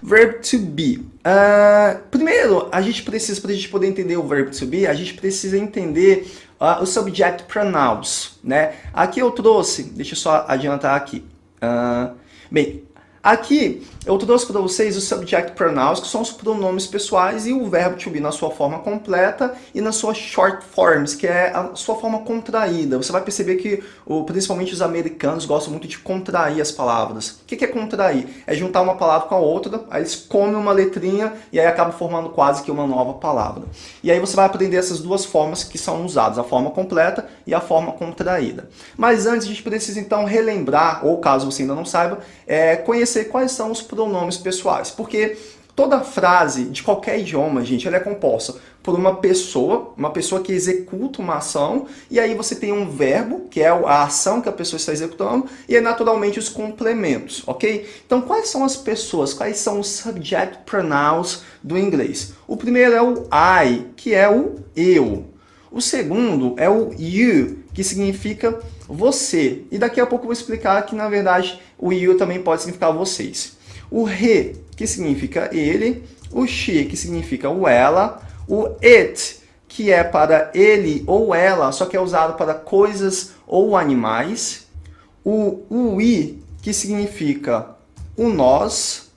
Verb to be. Primeiro, a gente precisa, para a gente poder entender o verb to be, a gente precisa entender o subject pronouns, né? Aqui eu trouxe, deixa eu só adiantar aqui. Bem, aqui eu trouxe para vocês os subject pronouns, que são os pronomes pessoais, e o verbo to be na sua forma completa e na sua short forms, que é a sua forma contraída. Você vai perceber que principalmente os americanos gostam muito de contrair as palavras. O que é contrair? É juntar uma palavra com a outra, aí eles comem uma letrinha e aí acaba formando quase que uma nova palavra. E aí você vai aprender essas duas formas que são usadas, a forma completa e a forma contraída. Mas antes a gente precisa então relembrar, ou caso você ainda não saiba, conhecer quais são os pronomes pessoais, porque toda frase de qualquer idioma, gente, ela é composta por uma pessoa que executa uma ação, e aí você tem um verbo, que é a ação que a pessoa está executando, e é naturalmente os complementos, ok? Então, quais são as pessoas, quais são os subject pronouns do inglês? O primeiro é o I, que é o eu. O segundo é o you, que significa você. E daqui a pouco eu vou explicar que, na verdade, o you também pode significar vocês. O he, que significa ele. O she, que significa o ela. O it, que é para ele ou ela, só que é usado para coisas ou animais. O we, que significa o nós.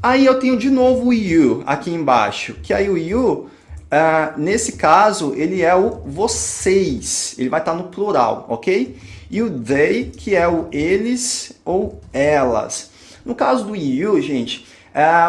Aí eu tenho de novo o you aqui embaixo, que aí o you... nesse caso, ele é o vocês, ele vai estar no plural, ok? E o they, que é o eles ou elas. No caso do you, gente,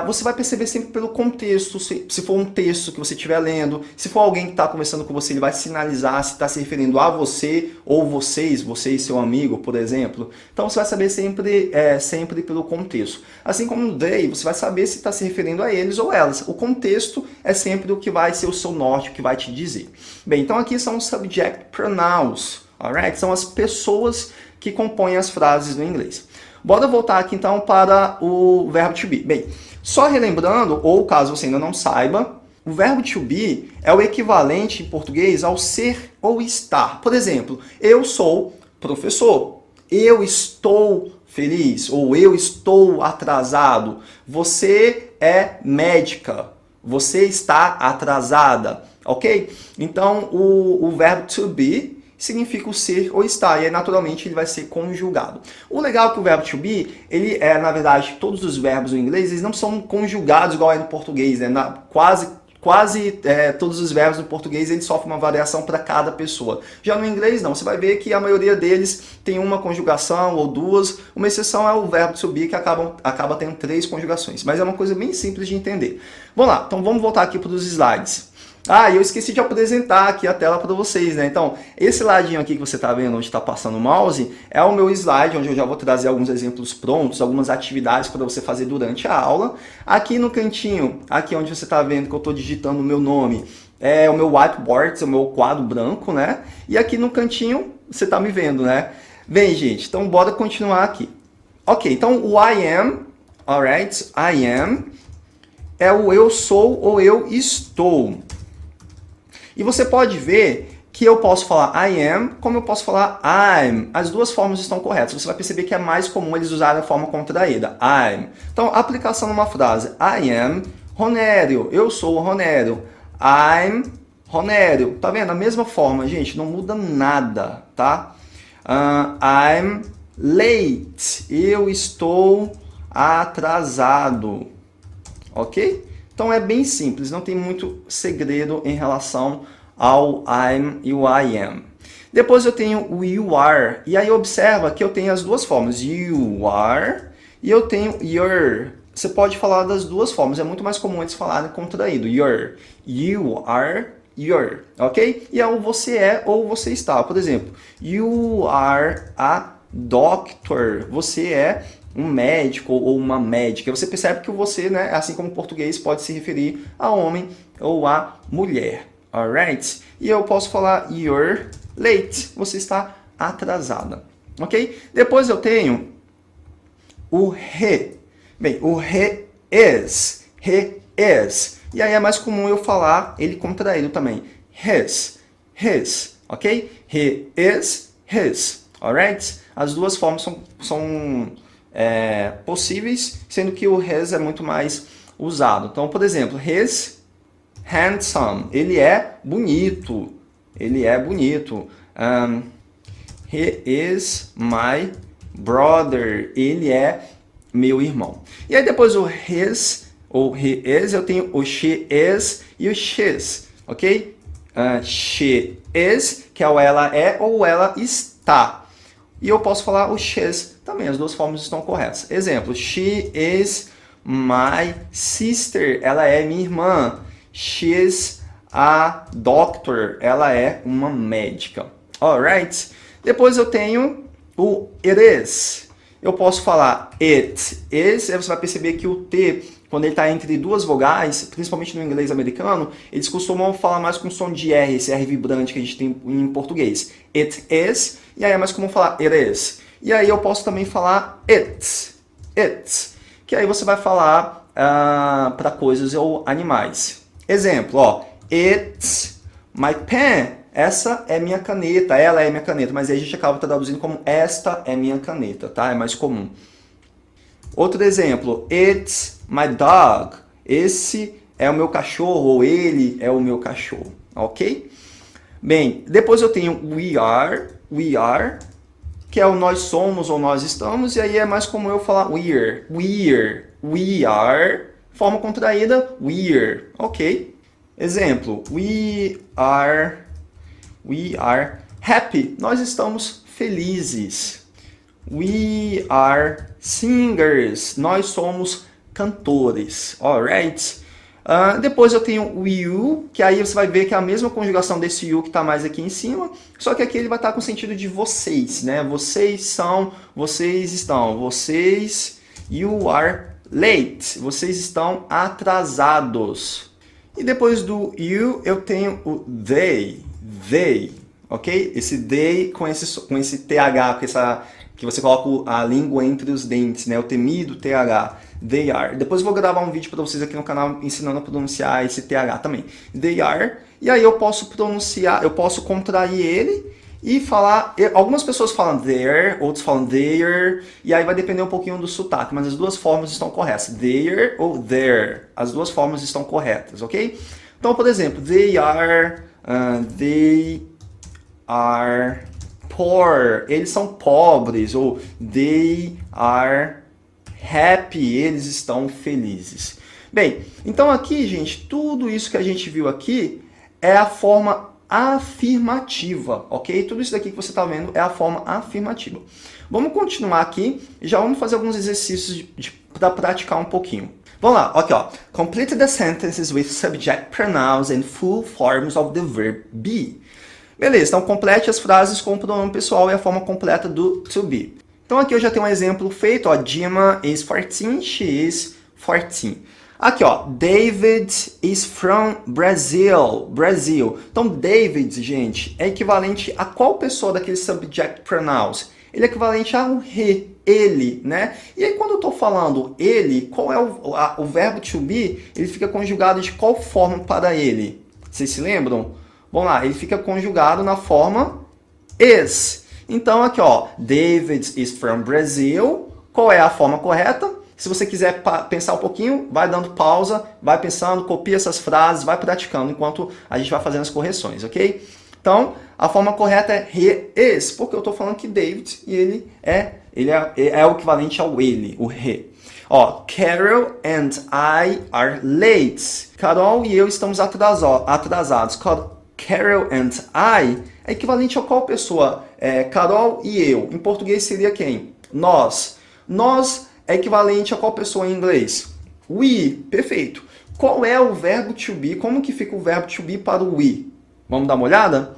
você vai perceber sempre pelo contexto, se for um texto que você estiver lendo, se for alguém que está conversando com você, ele vai sinalizar se está se referindo a você ou vocês, você e seu amigo, por exemplo. Então você vai saber sempre pelo contexto. Assim como no they, você vai saber se está se referindo a eles ou elas. O contexto é sempre o que vai ser o seu norte, o que vai te dizer. Bem, então aqui são os subject pronouns, alright? São as pessoas que compõem as frases no inglês. Bora voltar aqui então para o verbo to be. Bem, só relembrando, ou caso você ainda não saiba, o verbo to be é o equivalente em português ao ser ou estar. Por exemplo, eu sou professor, eu estou feliz, ou eu estou atrasado. Você é médica, você está atrasada, ok? Então, o verbo to be significa o ser ou estar, e aí, naturalmente ele vai ser conjugado. O legal é que o verbo to be, ele é, na verdade, todos os verbos no inglês, eles não são conjugados igual é no português, né? Quase todos os verbos no português eles sofrem uma variação para cada pessoa. Já no inglês não, você vai ver que a maioria deles tem uma conjugação ou duas, uma exceção é o verbo to be, que acaba tendo 3 conjugações, mas é uma coisa bem simples de entender. Vamos lá, então vamos voltar aqui para os slides. E eu esqueci de apresentar aqui a tela para vocês, né? Então, esse ladinho aqui que você está vendo, onde está passando o mouse, é o meu slide, onde eu já vou trazer alguns exemplos prontos, algumas atividades para você fazer durante a aula. Aqui no cantinho, aqui onde você está vendo que eu estou digitando o meu nome, é o meu whiteboard, é o meu quadro branco, né? E aqui no cantinho, você está me vendo, né? Bem, gente, então bora continuar aqui. Ok, então o I am, alright, I am, é o eu sou ou eu estou. E você pode ver que eu posso falar I am, como eu posso falar I'm. As duas formas estão corretas. Você vai perceber que é mais comum eles usarem a forma contraída, I'm. Então, aplicação numa frase. I am Ronério. Eu sou o Ronério. I'm Ronério. Tá vendo? A mesma forma, gente. Não muda nada, tá? I'm late. Eu estou atrasado. Ok? Então é bem simples, não tem muito segredo em relação ao I'm e o I am. Depois eu tenho o you are, e aí observa que eu tenho as duas formas, you are e eu tenho your. Você pode falar das duas formas, é muito mais comum eles falarem contraído, your. You are, your, ok? E é o você é ou você está. Por exemplo, you are a doctor, você é um médico ou uma médica. Você percebe que o você, né, assim como o português, pode se referir a homem ou a mulher. Alright? E eu posso falar you're late. Você está atrasada. Ok? Depois eu tenho o he. Bem, o he is. He is. E aí é mais comum eu falar ele contraído também. His. His. Ok? He is his. Alright? As duas formas são possíveis, sendo que o his é muito mais usado. Então, por exemplo, he's handsome, ele é bonito, ele é bonito. He is my brother, ele é meu irmão. E aí depois o his, ou he is, eu tenho o she is e o she's, ok? She is, que é o ela é ou ela está. E eu posso falar o she's também, as duas formas estão corretas. Exemplo, she is my sister, ela é minha irmã. She's a doctor, ela é uma médica. Alright? Depois eu tenho o it is. Eu posso falar it is, aí você vai perceber que o T, quando ele está entre duas vogais, principalmente no inglês americano, eles costumam falar mais com som de R, esse R vibrante que a gente tem em português. It is, e aí é mais comum falar it is. E aí eu posso também falar it, que aí você vai falar para coisas ou animais. Exemplo, ó, it's my pen. Essa é minha caneta, ela é minha caneta, mas aí a gente acaba traduzindo como esta é minha caneta, tá? É mais comum. Outro exemplo, it's my dog. Esse é o meu cachorro, ou ele é o meu cachorro, ok? Bem, depois eu tenho we are, que é o nós somos ou nós estamos, e aí é mais comum eu falar we are, forma contraída, we're, ok? Exemplo, we are happy. Nós estamos felizes. We are singers. Nós somos cantores. Alright? Depois eu tenho o you, que aí você vai ver que é a mesma conjugação desse you que está mais aqui em cima, só que aqui ele vai estar com o sentido de vocês, né? Vocês são, vocês estão, vocês, you are late. Vocês estão atrasados. E depois do you eu tenho o they, ok? Esse they com esse TH, que você coloca a língua entre os dentes, né? O temido TH, they are. Depois eu vou gravar um vídeo para vocês aqui no canal ensinando a pronunciar esse TH também. They are, e aí eu posso pronunciar, eu posso contrair ele e falar, algumas pessoas falam there, outros falam there, e aí vai depender um pouquinho do sotaque, mas as duas formas estão corretas, there ou there, as duas formas estão corretas, ok? Então, por exemplo, they are poor, eles são pobres, ou they are happy, eles estão felizes. Bem, então aqui, gente, tudo isso que a gente viu aqui é a forma afirmativa, ok? Tudo isso daqui que você está vendo é a forma afirmativa. Vamos continuar aqui e já vamos fazer alguns exercícios para praticar um pouquinho. Vamos lá, aqui ó. Complete the sentences with subject pronouns and full forms of the verb be. Beleza, então complete as frases com o pronome pessoal e a forma completa do to be. Então aqui eu já tenho um exemplo feito, ó. Dima is 14, she is 14. Aqui, ó, David is from Brazil. Brasil. Então, David, gente, é equivalente a qual pessoa daqueles subject pronouns? Ele é equivalente ao he, ele, né? E aí, quando eu estou falando ele, qual é o verbo to be? Ele fica conjugado de qual forma para ele? Vocês se lembram? Vamos lá, ele fica conjugado na forma is. Então, aqui, ó, David is from Brazil. Qual é a forma correta? Se você quiser pensar um pouquinho, vai dando pausa, vai pensando, copia essas frases, vai praticando enquanto a gente vai fazendo as correções, ok? Então, a forma correta é he is, porque eu estou falando que David, e ele é o equivalente ao ele, o he. Ó, Carol and I are late. Carol e eu estamos atrasados. Carol and I é equivalente a qual pessoa? Carol e eu. Em português seria quem? Nós. Nós é equivalente a qual pessoa em inglês? We, perfeito. Qual é o verbo to be? Como que fica o verbo to be para o we? Vamos dar uma olhada?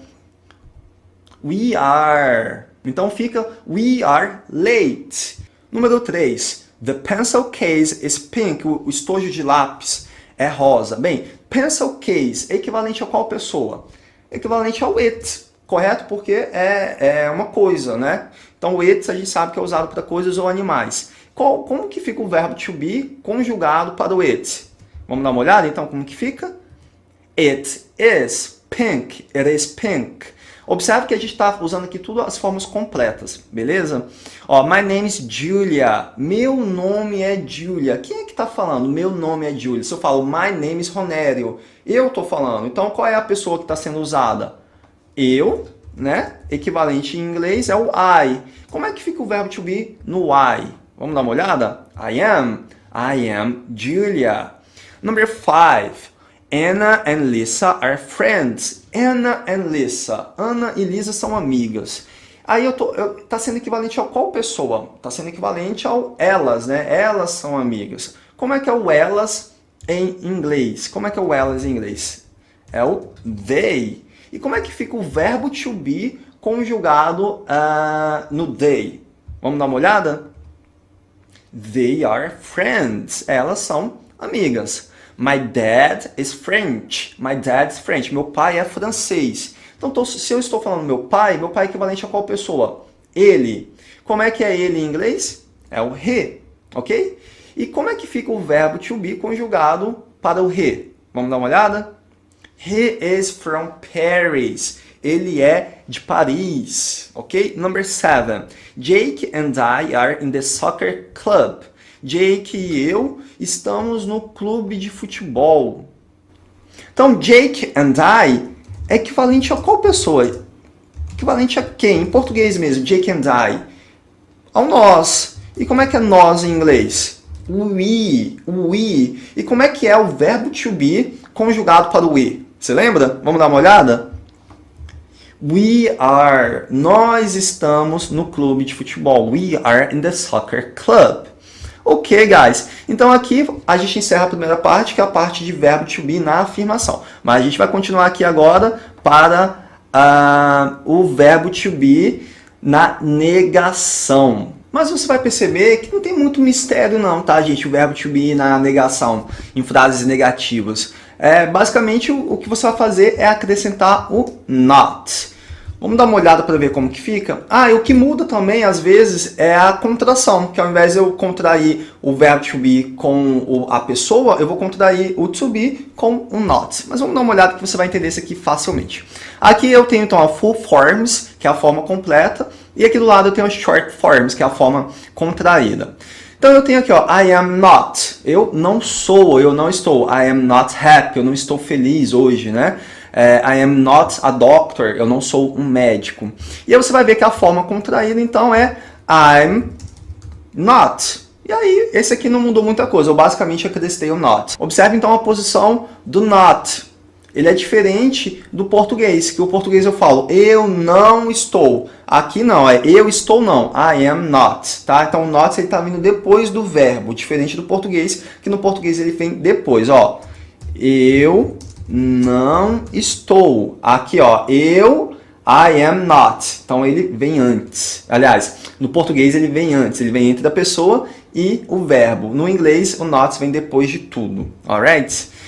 We are. Então fica we are late. Número 3. The pencil case is pink. O estojo de lápis é rosa. Bem, pencil case é equivalente a qual pessoa? É equivalente ao it, correto? Porque é uma coisa, né? Então o it a gente sabe que é usado para coisas ou animais. Como que fica o verbo to be conjugado para o it? Vamos dar uma olhada então como que fica? It is pink. It is pink. Observe que a gente está usando aqui tudo as formas completas, beleza? Ó, my name is Julia. Meu nome é Julia. Quem é que está falando? Meu nome é Julia. Se eu falo my name is Ronério, eu estou falando. Então, qual é a pessoa que está sendo usada? Eu, né? Equivalente em inglês é o I. Como é que fica o verbo to be no I? Vamos dar uma olhada? I am Julia. Number 5. Anna and Lisa are friends. Anna and Lisa. Ana e Lisa são amigas. Aí tá sendo equivalente ao qual pessoa? Tá sendo equivalente ao elas, né? Elas são amigas. Como é que é o elas em inglês? Como é que é o elas em inglês? É o they. E como é que fica o verbo to be conjugado no they? Vamos dar uma olhada? They are friends. Elas são amigas. My dad is French. My dad is French. Meu pai é francês. Então, se eu estou falando meu pai é equivalente a qual pessoa? Ele. Como é que é ele em inglês? É o he, ok? E como é que fica o verbo to be conjugado para o he? Vamos dar uma olhada? He is from Paris. Ele é de Paris, ok? Number 7. Jake and I are in the soccer club. Jake e eu estamos no clube de futebol. Então, Jake and I é equivalente a qual pessoa? Equivalente a quem? Em português mesmo, Jake and I. Ao nós. E como é que é nós em inglês? We. E como é que é o verbo to be conjugado para o we? Você lembra? Vamos dar uma olhada? We are. Nós estamos no clube de futebol. We are in the soccer club. Ok, guys. Então aqui a gente encerra a primeira parte, que é a parte de verbo to be na afirmação. Mas a gente vai continuar aqui agora para o verbo to be na negação. Mas você vai perceber que não tem muito mistério não, tá, gente? O verbo to be na negação, em frases negativas. Basicamente o que você vai fazer é acrescentar o not. Vamos dar uma olhada para ver como que fica? E o que muda também, às vezes, é a contração, que ao invés de eu contrair o verbo to be com a pessoa, eu vou contrair o to be com o not. Mas vamos dar uma olhada que você vai entender isso aqui facilmente. Aqui eu tenho, então, a full forms, que é a forma completa, e aqui do lado eu tenho a short forms, que é a forma contraída. Então eu tenho aqui, ó, I am not. Eu não sou, eu não estou. I am not happy, eu não estou feliz hoje, né? I am not a doctor, eu não sou um médico. E aí você vai ver que a forma contraída, então, é I'm not. E aí, esse aqui não mudou muita coisa, eu basicamente acrescentei o not. Observe, então, a posição do not. Ele é diferente do português, que o português eu falo, eu não estou. Aqui não, é eu estou não, I am not, tá? Então, o not ele está vindo depois do verbo, diferente do português, que no português ele vem depois, ó. Eu não estou. Aqui, ó, I am not. Então, ele vem antes. Aliás, no português ele vem antes, ele vem entre a pessoa e o verbo. No inglês, o not vem depois de tudo, alright?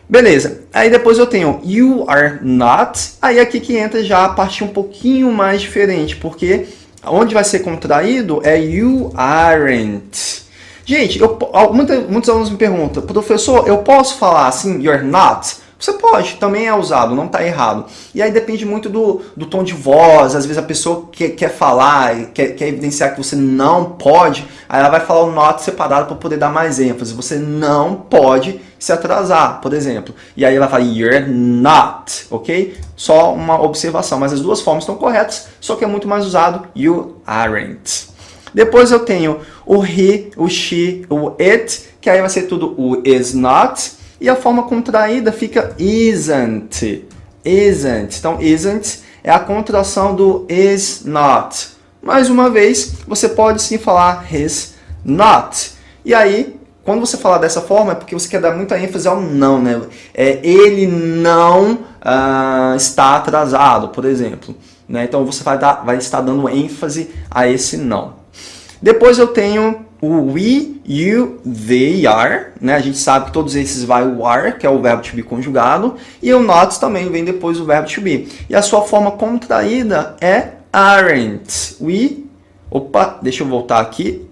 Beleza, aí depois eu tenho you are not, aí aqui que entra já a parte um pouquinho mais diferente, porque onde vai ser contraído é you aren't. Gente, muitos alunos me perguntam, professor, eu posso falar assim, you're not? Você pode, também é usado, não está errado. E aí depende muito do tom de voz, às vezes a pessoa quer falar, quer evidenciar que você não pode, aí ela vai falar o not separado para poder dar mais ênfase. Você não pode se atrasar, por exemplo. E aí ela fala, you're not, ok? Só uma observação, mas as duas formas estão corretas, só que é muito mais usado, you aren't. Depois eu tenho o he, o she, o it, que aí vai ser tudo o is not. E a forma contraída fica isn't. Isn't. Então, isn't é a contração do is not. Mais uma vez, você pode sim falar his not. E aí, quando você falar dessa forma, é porque você quer dar muita ênfase ao não, né? Ele não está atrasado, por exemplo. Né? Então, você vai estar dando ênfase a esse não. Depois eu tenho o we, you, they are, né? A gente sabe que todos esses vai o are, que é o verbo to be conjugado, e o not também vem depois do verbo to be. E a sua forma contraída é aren't. Deixa eu voltar aqui.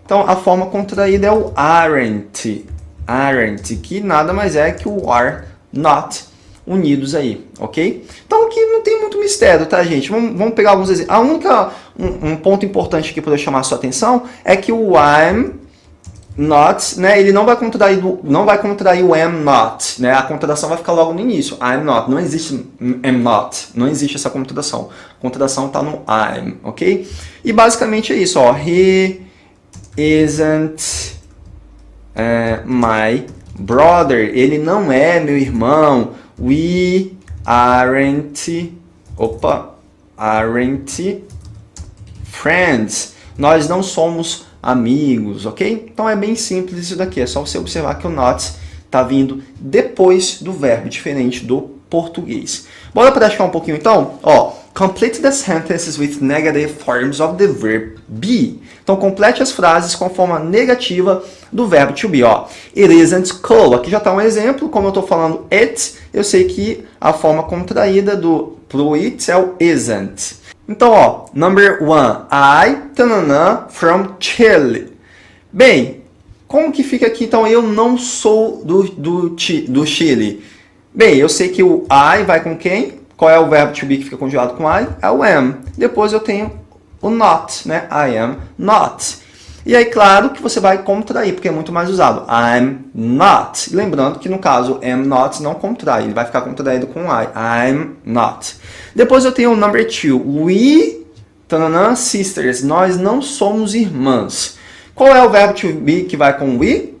Então, a forma contraída é o aren't. Aren't, que nada mais é que o are not. unidos aí, ok? Então aqui não tem muito mistério, tá, gente? Vamos pegar alguns exemplos. Um ponto importante aqui para eu chamar a sua atenção é que o I'm not, né, ele não vai contrair o am not, né? A contração vai ficar logo no início. I'm not, não existe am not, não existe essa contração. A contração está no I'm, ok? E basicamente é isso, ó. He isn't my brother. Ele não é meu irmão. We aren't friends. Nós não somos amigos, ok? Então é bem simples isso daqui. É só você observar que o not está vindo depois do verbo, diferente do português. Bora praticar um pouquinho então? Ó, complete the sentences with negative forms of the verb be. Então complete as frases com a forma negativa do verbo to be. Ó, it isn't cool. Aqui já está um exemplo. Como eu estou falando it, eu sei que a forma contraída pro it é o isn't. Então, ó, number 1, from Chile. Bem, como que fica aqui, então, eu não sou do Chile? Bem, eu sei que o I vai com quem? Qual é o verbo to be que fica conjugado com I? É o am. Depois eu tenho o not, né? I am not. E aí, claro que você vai contrair, porque é muito mais usado. I'm not. Lembrando que no caso, am not não contrai, ele vai ficar contraído com I. I'm not. Depois eu tenho o number 2. We, sisters. Nós não somos irmãs. Qual é o verbo to be que vai com we?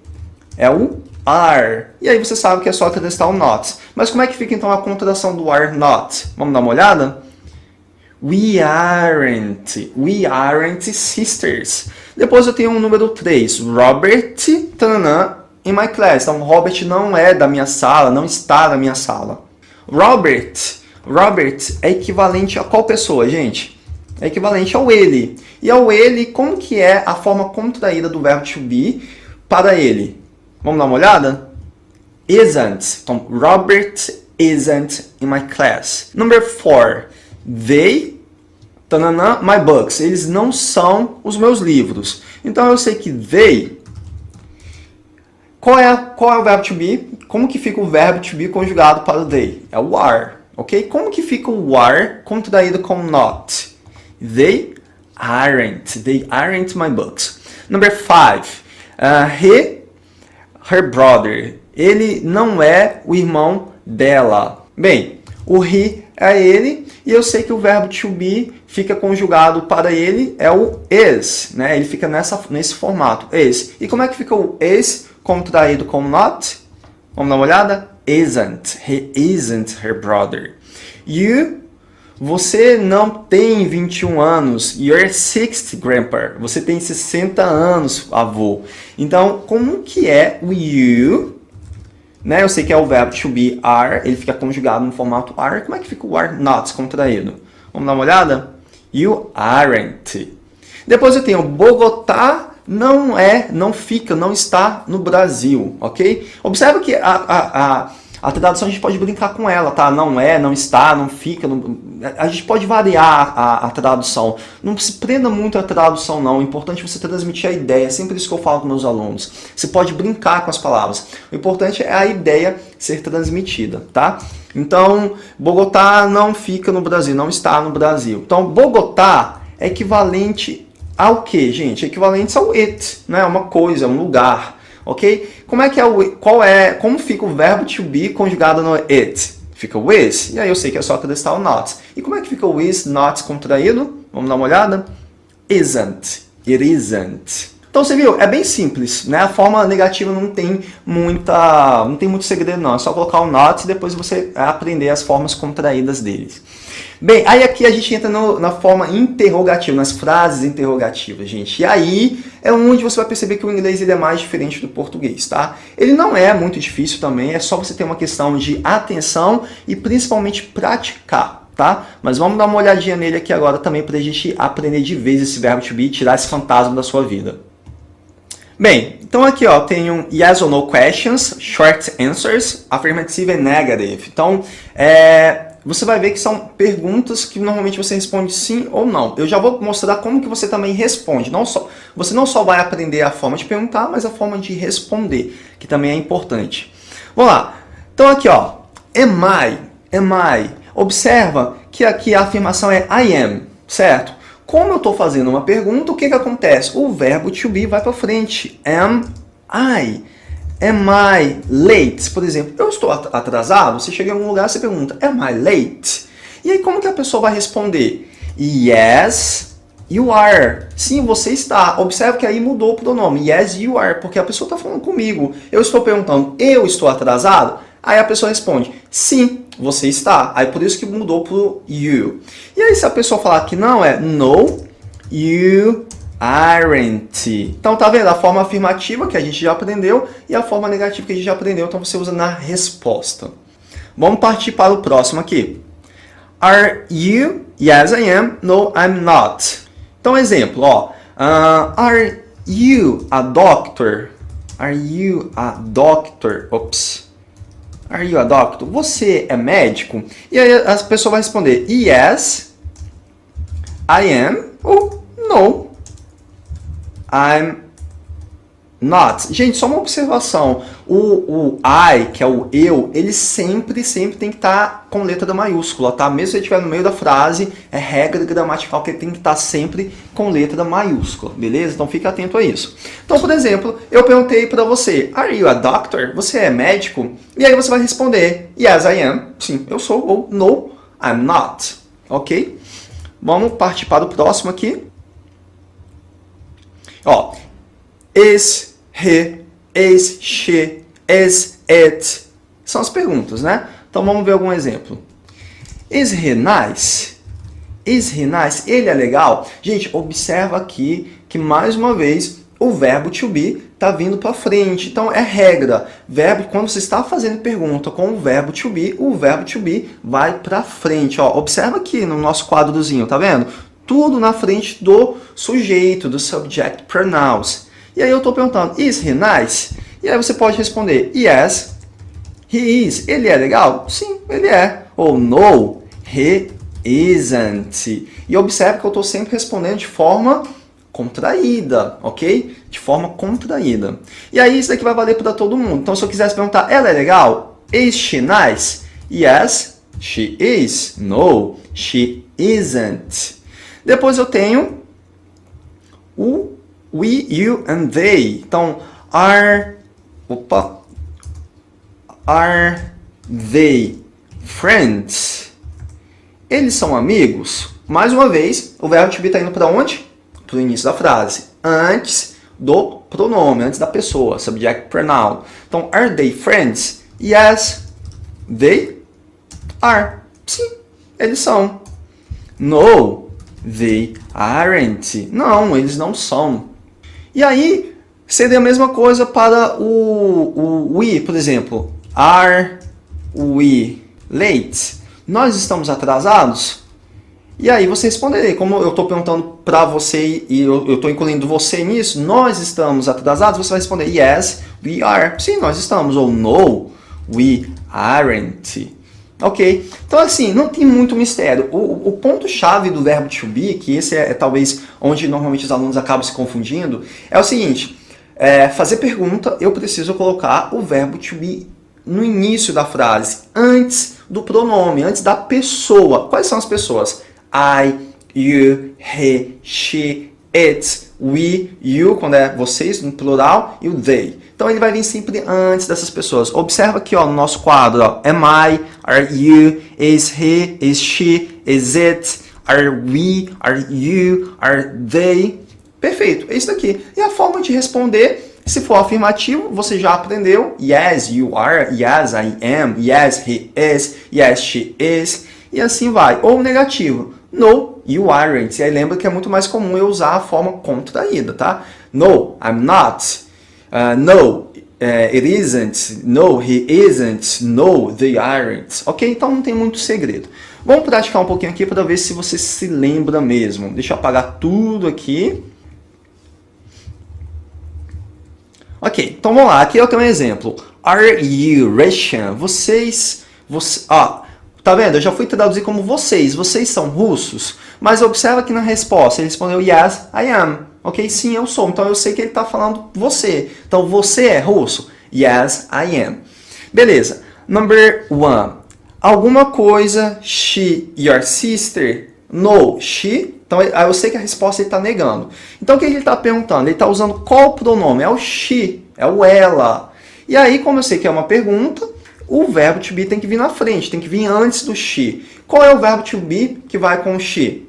É o are. E aí você sabe que é só acrescentar o not. Mas como é que fica então a contração do are not? Vamos dar uma olhada? We aren't sisters. Depois eu tenho o número 3. Robert, in my class. Então, Robert não é da minha sala, não está na minha sala. Robert é equivalente a qual pessoa, gente? É equivalente ao ele. E ao ele, como que é a forma contraída do verbo to be para ele? Vamos dar uma olhada? Isn't. Então, Robert isn't in my class. Number 4. They, my books. Eles não são os meus livros. Então eu sei que they. Qual é o verbo to be? Como que fica o verbo to be conjugado para o they? É o are, ok? Como que fica o are contraído com not? They aren't my books. Number 5. Her brother. Ele não é o irmão dela. Bem, o he é ele, e eu sei que o verbo to be fica conjugado para ele, é o is, né? Ele fica nesse formato, is. E como é que fica o is contraído com not? Vamos dar uma olhada? Isn't. He isn't her brother. Você não tem 21 anos. You're 60, grandpa. Você tem 60 anos, avô. Então, como que é o you? Né? Eu sei que é o verbo to be are, ele fica conjugado no formato are. Como é que fica o are not contraído? Vamos dar uma olhada? You aren't. Depois eu tenho Bogotá não está no Brasil, ok? Observe que a tradução a gente pode brincar com ela, tá? Não é, não está, não fica. A gente pode variar a tradução. Não se prenda muito à tradução, não. O importante é você transmitir a ideia. É sempre isso que eu falo com meus alunos. Você pode brincar com as palavras. O importante é a ideia ser transmitida, tá? Então, Bogotá não fica no Brasil, não está no Brasil. Então, Bogotá é equivalente ao quê, gente? É equivalente ao it, né? Uma coisa, um lugar. Ok? Como fica o verbo to be conjugado no it? Fica o is, e aí eu sei que é só acrescentar o not. E como é que fica o is not contraído? Vamos dar uma olhada? Isn't. It isn't. Então você viu, é bem simples, né? A forma negativa não tem muito segredo não, é só colocar o not e depois você aprender as formas contraídas deles. Bem, aí aqui a gente entra na forma interrogativa, nas frases interrogativas, gente. E aí é onde você vai perceber que o inglês ele é mais diferente do português, tá? Ele não é muito difícil também, é só você ter uma questão de atenção e principalmente praticar, tá? Mas vamos dar uma olhadinha nele aqui agora também pra gente aprender de vez esse verbo to be e tirar esse fantasma da sua vida. Bem, então aqui ó, tem um yes or no questions, short answers, affirmative and negative. Então, você vai ver que são perguntas que normalmente você responde sim ou não. Eu já vou mostrar como que você também responde. Você não só vai aprender a forma de perguntar, mas a forma de responder, que também é importante. Vamos lá. Então aqui ó, Am I? Am I? Observa que aqui a afirmação é I am, certo? Como eu estou fazendo uma pergunta, o que acontece? O verbo to be vai para frente. Am I? Am I late? Por exemplo, eu estou atrasado? Você chega em algum lugar e você pergunta, am I late? E aí como que a pessoa vai responder? Yes, you are. Sim, você está. Observe que aí mudou o pronome. Yes, you are. Porque a pessoa está falando comigo. Eu estou perguntando, eu estou atrasado? Aí a pessoa responde, sim, você está. Aí por isso que mudou para o you. E aí se a pessoa falar que não, é no, you aren't. Então tá vendo a forma afirmativa que a gente já aprendeu e a forma negativa que a gente já aprendeu. Então você usa na resposta. Vamos partir para o próximo aqui. Are you? Yes, I am. No, I'm not. Então exemplo, ó. Are you a doctor? Are you a doctor? Ops. Are you a doctor? Você é médico? E aí a pessoa vai responder yes, I am, ou no, I'm not. Gente, só uma observação. O I, que é o eu, ele sempre tem que estar com letra maiúscula, tá? Mesmo se ele estiver no meio da frase, é regra gramatical que ele tem que estar sempre com letra maiúscula, beleza? Então fique atento a isso. Então, por exemplo, eu perguntei para você, are you a doctor? Você é médico? E aí você vai responder, yes, I am. Sim, eu sou. Ou no, I'm not. Ok? Vamos partir para o próximo aqui. Ó, is he, is she, is it? São as perguntas, né? Então vamos ver algum exemplo. Is he nice? Is he nice? Ele é legal? Gente, observa aqui que mais uma vez o verbo to be está vindo para frente. Então é regra. Verbo, quando você está fazendo pergunta com o verbo to be vai para frente. Ó, observa aqui no nosso quadrozinho, tá vendo? Tudo na frente do sujeito, do subject pronouns. E aí eu estou perguntando, is he nice? E aí você pode responder, yes, he is. Ele é legal? Sim, ele é. Ou no, he isn't. E observe que eu estou sempre respondendo de forma contraída, ok? De forma contraída. E aí isso daqui vai valer para todo mundo. Então se eu quisesse perguntar, ela é legal? Is she nice? Yes, she is. No, she isn't. Depois eu tenho o we, you and they. Então, are they friends? Eles são amigos? Mais uma vez, o verbo to be está indo para onde? Para o início da frase. Antes do pronome, antes da pessoa, subject pronoun. Então, are they friends? Yes, they are. Sim, eles são. No, they aren't. Não, eles não são. E aí, seria a mesma coisa para o we, por exemplo. Are we late? Nós estamos atrasados? E aí você responderia, como eu estou perguntando para você e eu estou incluindo você nisso, nós estamos atrasados? Você vai responder, yes, we are. Sim, nós estamos. Ou no, we aren't. Ok? Então, assim, não tem muito mistério. O ponto-chave do verbo to be, que esse é talvez onde normalmente os alunos acabam se confundindo, é o seguinte, fazer pergunta, eu preciso colocar o verbo to be no início da frase, antes do pronome, antes da pessoa. Quais são as pessoas? I, you, he, she, it, we, you, quando é vocês, no plural, e o they. Então ele vai vir sempre antes dessas pessoas. Observa aqui ó, no nosso quadro, ó, am I, are you, is he, is she, is it, are we, are you, are they. Perfeito, é isso daqui. E a forma de responder, se for afirmativo, você já aprendeu. Yes, you are, yes, I am, yes, he is, yes, she is. E assim vai. Ou negativo, no, you aren't. E aí lembra que é muito mais comum eu usar a forma contraída, tá? No, I'm not. No, it isn't. No, he isn't. No, they aren't. Ok? Então não tem muito segredo. Vamos praticar um pouquinho aqui para ver se você se lembra mesmo. Deixa eu apagar tudo aqui. Ok, então vamos lá. Aqui eu tenho um exemplo. Are you Russian? Tá vendo? Eu já fui traduzir como vocês. Vocês são russos? Mas observa que na resposta ele respondeu yes, I am. Ok? Sim, eu sou. Então eu sei que ele está falando você. Então você é russo? Yes, I am. Beleza. Number 1. Alguma coisa, she, your sister? No, she. Então, aí eu sei que a resposta ele está negando. Então, o que ele está perguntando? Ele está usando qual pronome? É o she, é o ela. E aí, como eu sei que é uma pergunta, o verbo to be tem que vir na frente, tem que vir antes do she. Qual é o verbo to be que vai com o she?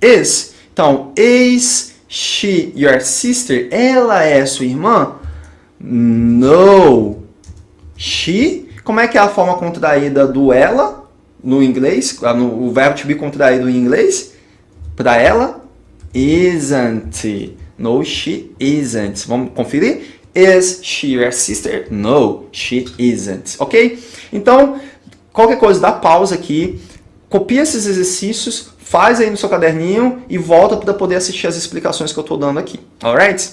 Is. Então, is she your sister? Ela é sua irmã? No. She. Como é que é a forma contraída do ela no inglês? O verbo to be contraído em inglês? Para ela? Isn't. No, she isn't. Vamos conferir? Is she your sister? No, she isn't. Ok? Então, qualquer coisa, dá pausa aqui, copia esses exercícios, faz aí no seu caderninho e volta para poder assistir as explicações que eu estou dando aqui. Alright?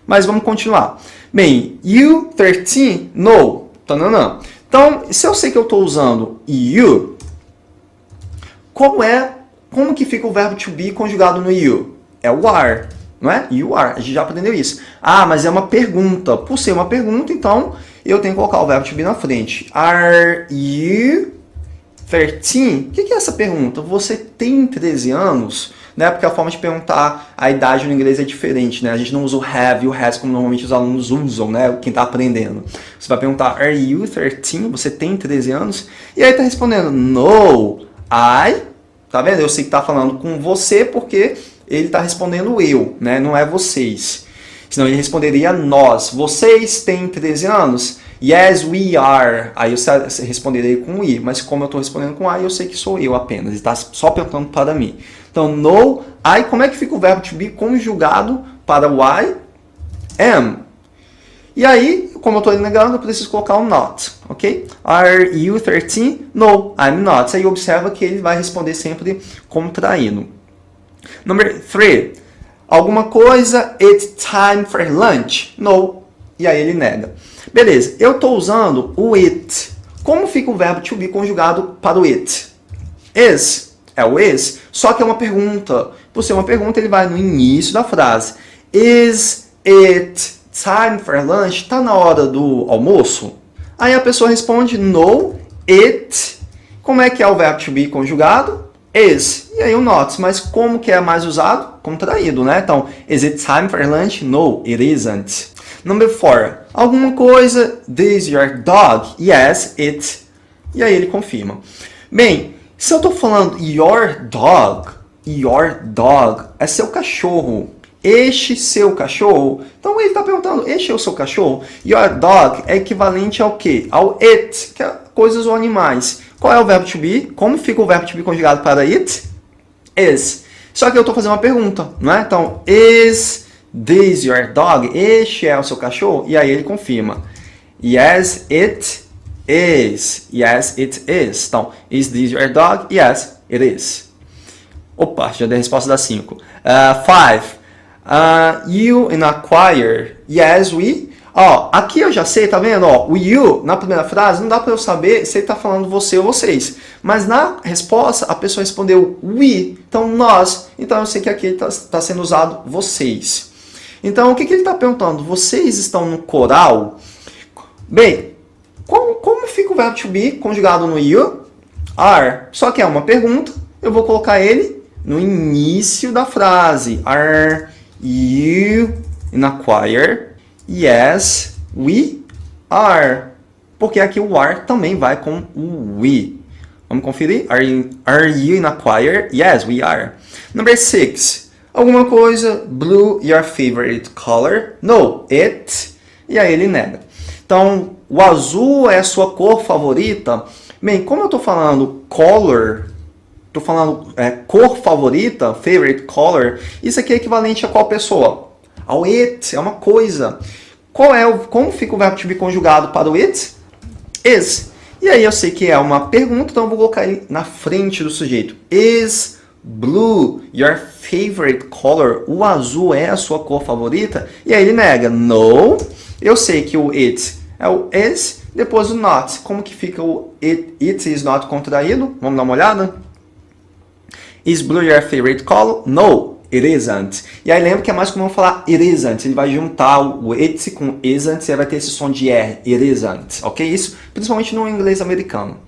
Mas vamos continuar. Bem, you 13? No. Tananã. Então, se eu sei que eu estou usando you, como que fica o verbo to be conjugado no you? É o are, não é? You are, a gente já aprendeu isso. Ah, mas é uma pergunta. Por ser uma pergunta, então, eu tenho que colocar o verbo to be na frente. Are you 13? O que é essa pergunta? Você tem 13 anos? Né? Porque a forma de perguntar a idade no inglês é diferente, né? A gente não usa o have e o has como normalmente os alunos usam, né? Quem está aprendendo. Você vai perguntar, are you 13? Você tem 13 anos? E aí está respondendo, no, I. Tá vendo? Eu sei que está falando com você porque ele está respondendo eu, né? Não é vocês. Senão ele responderia nós. Vocês têm 13 anos? Yes, we are. Aí eu responderia com we. Mas como eu estou respondendo com I, eu sei que sou eu apenas. Ele está só perguntando para mim. Então, no, I. Como é que fica o verbo to be conjugado para o I? Am. E aí, como eu estou negando, eu preciso colocar um not, ok? Are you 13? No, I'm not. Aí observa que ele vai responder sempre contraído. Number 3. Alguma coisa, it's time for lunch. No. E aí ele nega. Beleza, eu estou usando o it. Como fica o verbo to be conjugado para o it? Is. É o is, só que é uma pergunta. Por ser uma pergunta, ele vai no início da frase. Is it time for lunch? Está na hora do almoço? Aí a pessoa responde, no, it. Como é que é o verbo to be conjugado? Is. E aí o not. Mas como que é mais usado? Contraído, né? Então, is it time for lunch? No, it isn't. Number 4. Alguma coisa, this your dog? Yes, it. E aí ele confirma. Bem, se eu estou falando your dog é seu cachorro. Este seu cachorro. Então ele está perguntando, este é o seu cachorro? Your dog é equivalente ao quê? Ao it, que é coisas ou animais. Qual é o verbo to be? Como fica o verbo to be conjugado para it? Is. Só que eu estou fazendo uma pergunta, não é? Então, is this your dog? Este é o seu cachorro? E aí ele confirma. Yes, it is. Yes, it is. Então, is this your dog? Yes, it is. Opa, já dei a resposta das 5. 5. You and acquire. Yes, we. Ó, aqui eu já sei, tá vendo? Ó, o you, na primeira frase, não dá para eu saber se ele tá falando você ou vocês. Mas na resposta, a pessoa respondeu we. Então, nós. Então, eu sei que aqui está sendo usado vocês. Então, o que ele está perguntando? Vocês estão no coral? Bem, como fica o verbo to be conjugado no you? Are. Só que é uma pergunta, eu vou colocar ele no início da frase. Are you in a choir? Yes, we are. Porque aqui o are também vai com o we. Vamos conferir? Are you in a choir? Yes, we are. Number 6. Alguma coisa, blue, your favorite color? No, it. E aí ele nega. Então, o azul é a sua cor favorita? Bem, como eu estou falando color, estou falando cor favorita, favorite color, isso aqui é equivalente a qual pessoa? Ao it, é uma coisa. Como fica o verbo to be conjugado para o it? Is. E aí eu sei que é uma pergunta, então eu vou colocar ele na frente do sujeito. Is blue your favorite color? O azul é a sua cor favorita? E aí ele nega. No. Eu sei que o it é o is, depois o not. Como que fica o it is not contraído? Vamos dar uma olhada? Is blue your favorite color? No, It isn't. E aí lembra que é mais comum falar it isn't. Ele vai juntar o it com isn't e vai ter esse som de R. It isn't. Ok? Isso principalmente no inglês americano.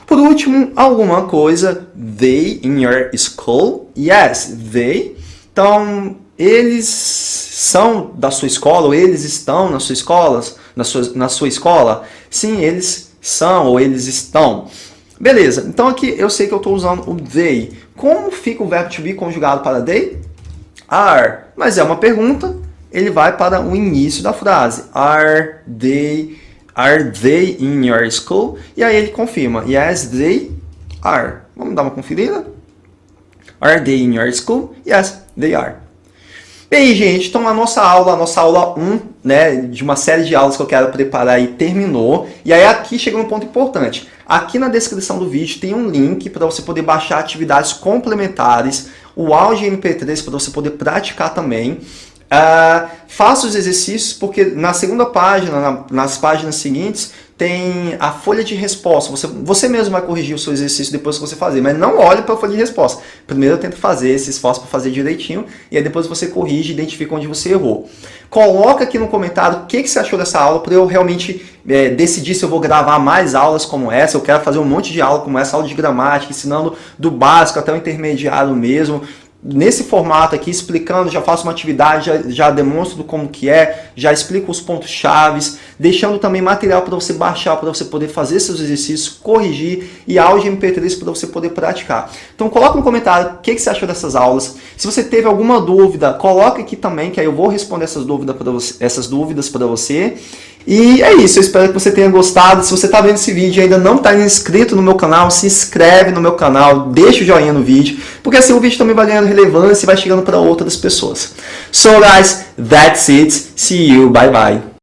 Por último, alguma coisa. They in your school? Yes, they. Então, eles são da sua escola ou eles estão na sua escola? Na sua escola? Sim, eles são ou eles estão. Beleza, então aqui eu sei que eu estou usando o they. Como fica o verbo to be conjugado para they? Are. Mas é uma pergunta, ele vai para o início da frase. Are they in your school? E aí ele confirma. Yes, they are. Vamos dar uma conferida? Are they in your school? Yes, they are. Bem, gente, então a nossa aula 1, né, de uma série de aulas que eu quero preparar aí terminou. E aí aqui chega um ponto importante. Aqui na descrição do vídeo tem um link para você poder baixar atividades complementares, o áudio MP3 para você poder praticar também. Faça os exercícios, porque na segunda página, nas páginas seguintes, tem a folha de resposta. Você mesmo vai corrigir o seu exercício depois que você fazer, mas não olhe para a folha de resposta. Primeiro tenta fazer esse esforço para fazer direitinho, e aí depois você corrige e identifica onde você errou. Coloca aqui no comentário o que você achou dessa aula, para eu realmente decidir se eu vou gravar mais aulas como essa. Eu quero fazer um monte de aula como essa, aula de gramática, ensinando do básico até o intermediário mesmo. Nesse formato aqui, explicando, já faço uma atividade, já demonstro como que é, já explico os pontos chaves, deixando também material para você baixar, para você poder fazer seus exercícios, corrigir e áudio MP3 para você poder praticar. Então coloca no comentário o que você achou dessas aulas. Se você teve alguma dúvida, coloca aqui também, que aí eu vou responder essas dúvidas para você. E é isso, eu espero que você tenha gostado. Se você está vendo esse vídeo e ainda não está inscrito no meu canal, se inscreve no meu canal, deixa o joinha no vídeo, porque assim o vídeo também vai ganhando relevância e vai chegando para outras pessoas. So guys, that's it. See you. Bye bye.